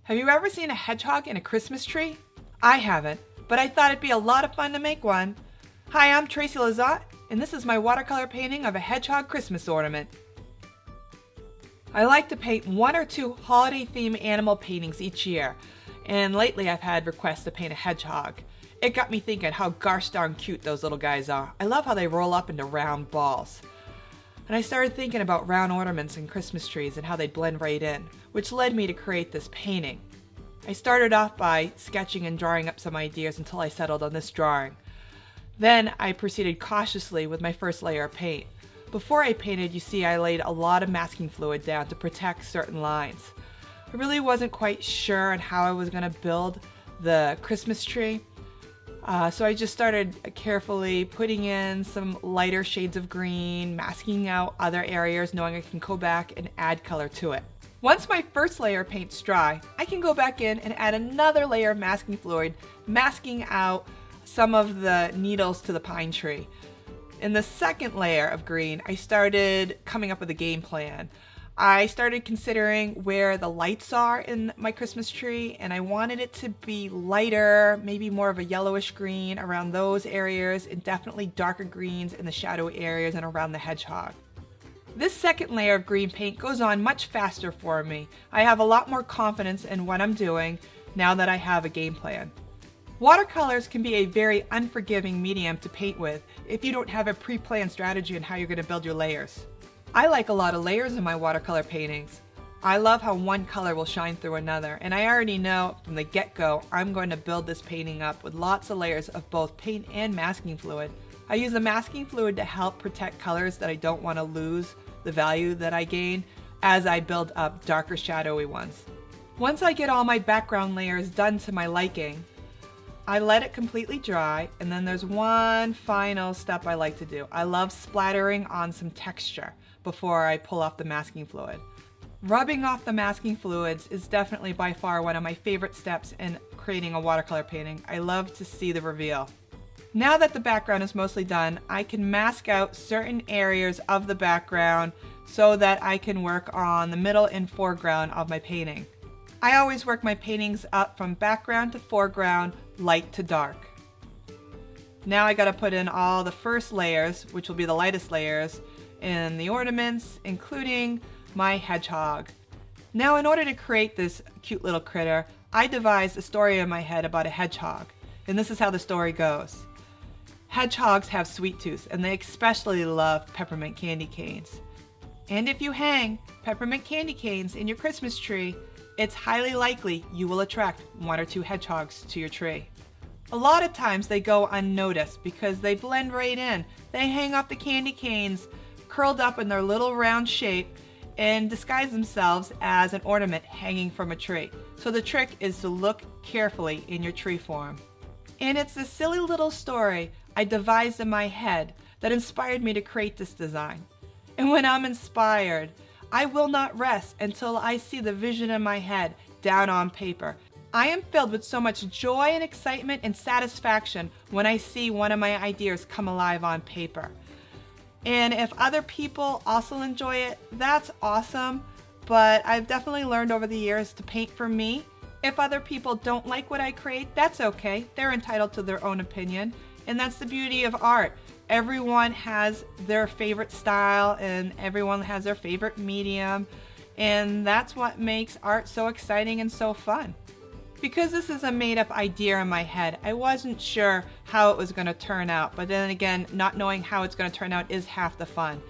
Have you ever seen a hedgehog in a Christmas tree? I haven't, but I thought it'd be a lot of fun to make one. Hi, I'm Tracy Lizotte, and this is my watercolor painting of a hedgehog Christmas ornament. I like to paint 1 or 2 holiday-themed animal paintings each year, and lately I've had requests to paint a hedgehog. It got me thinking how gosh darn cute those little guys are. I love how they roll up into round balls. And I started thinking about round ornaments and Christmas trees and how they'd blend right in, which led me to create this painting. I started off by sketching and drawing up some ideas until I settled on this drawing. Then I proceeded cautiously with my first layer of paint. Before I painted, you see I laid a lot of masking fluid down to protect certain lines. I really wasn't quite sure on how I was going to build the Christmas tree. So I just started carefully putting in some lighter shades of green, masking out other areas, knowing I can go back and add color to it. Once my first layer of paint's dry, I can go back in and add another layer of masking fluid, masking out some of the needles to the pine tree. In the second layer of green, I started coming up with a game plan. I started considering where the lights are in my Christmas tree, and I wanted it to be lighter, maybe more of a yellowish green around those areas, and definitely darker greens in the shadowy areas and around the hedgehog. This second layer of green paint goes on much faster for me. I have a lot more confidence in what I'm doing now that I have a game plan. Watercolors can be a very unforgiving medium to paint with if you don't have a pre-planned strategy on how you're going to build your layers. I like a lot of layers in my watercolor paintings. I love how one color will shine through another, and I already know from the get-go I'm going to build this painting up with lots of layers of both paint and masking fluid. I use the masking fluid to help protect colors that I don't want to lose the value that I gain as I build up darker shadowy ones. Once I get all my background layers done to my liking, I let it completely dry, and then there's one final step I like to do. I love splattering on some texture before I pull off the masking fluid. Rubbing off the masking fluids is definitely by far one of my favorite steps in creating a watercolor painting. I love to see the reveal. Now that the background is mostly done, I can mask out certain areas of the background so that I can work on the middle and foreground of my painting. I always work my paintings up from background to foreground, light to dark. Now I gotta put in all the first layers, which will be the lightest layers, in the ornaments, including my hedgehog. Now, in order to create this cute little critter, I devised a story in my head about a hedgehog, and this is how the story goes. Hedgehogs have sweet tooth, and they especially love peppermint candy canes. And if you hang peppermint candy canes in your Christmas tree, it's highly likely you will attract 1 or 2 hedgehogs to your tree. A lot of times they go unnoticed because they blend right in. They hang off the candy canes curled up in their little round shape and disguise themselves as an ornament hanging from a tree. So the trick is to look carefully in your tree form. And it's this silly little story I devised in my head that inspired me to create this design. And when I'm inspired, I will not rest until I see the vision in my head down on paper. I am filled with so much joy and excitement and satisfaction when I see one of my ideas come alive on paper. And if other people also enjoy it, that's awesome, but I've definitely learned over the years to paint for me. If other people don't like what I create, that's okay. They're entitled to their own opinion, and that's the beauty of art. Everyone has their favorite style, and everyone has their favorite medium, and that's what makes art so exciting and so fun. Because this is a made-up idea in my head, I wasn't sure how it was going to turn out, but then again, not knowing how it's going to turn out is half the fun.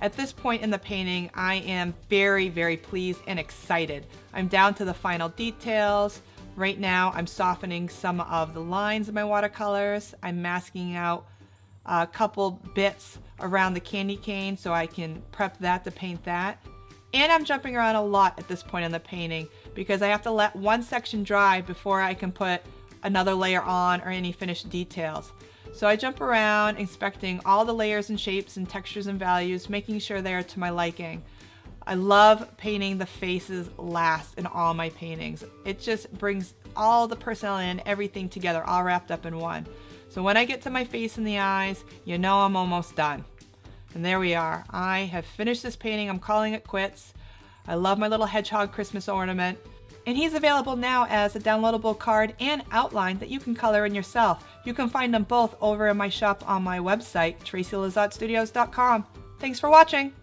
At this point in the painting, I am very, very pleased and excited. I'm down to the final details. Right now, I'm softening some of the lines of my watercolors. I'm masking out a couple bits around the candy cane so I can prep that to paint that. And I'm jumping around a lot at this point in the painting because I have to let one section dry before I can put another layer on or any finished details. So I jump around inspecting all the layers and shapes and textures and values, making sure they are to my liking. I love painting the faces last in all my paintings. It just brings all the personality and everything together, all wrapped up in one. So when I get to my face and the eyes, you know I'm almost done. And there we are. I have finished this painting. I'm calling it quits. I love my little hedgehog Christmas ornament. And he's available now as a downloadable card and outline that you can color in yourself. You can find them both over in my shop on my website, TracyLizotteStudios.com. Thanks for watching!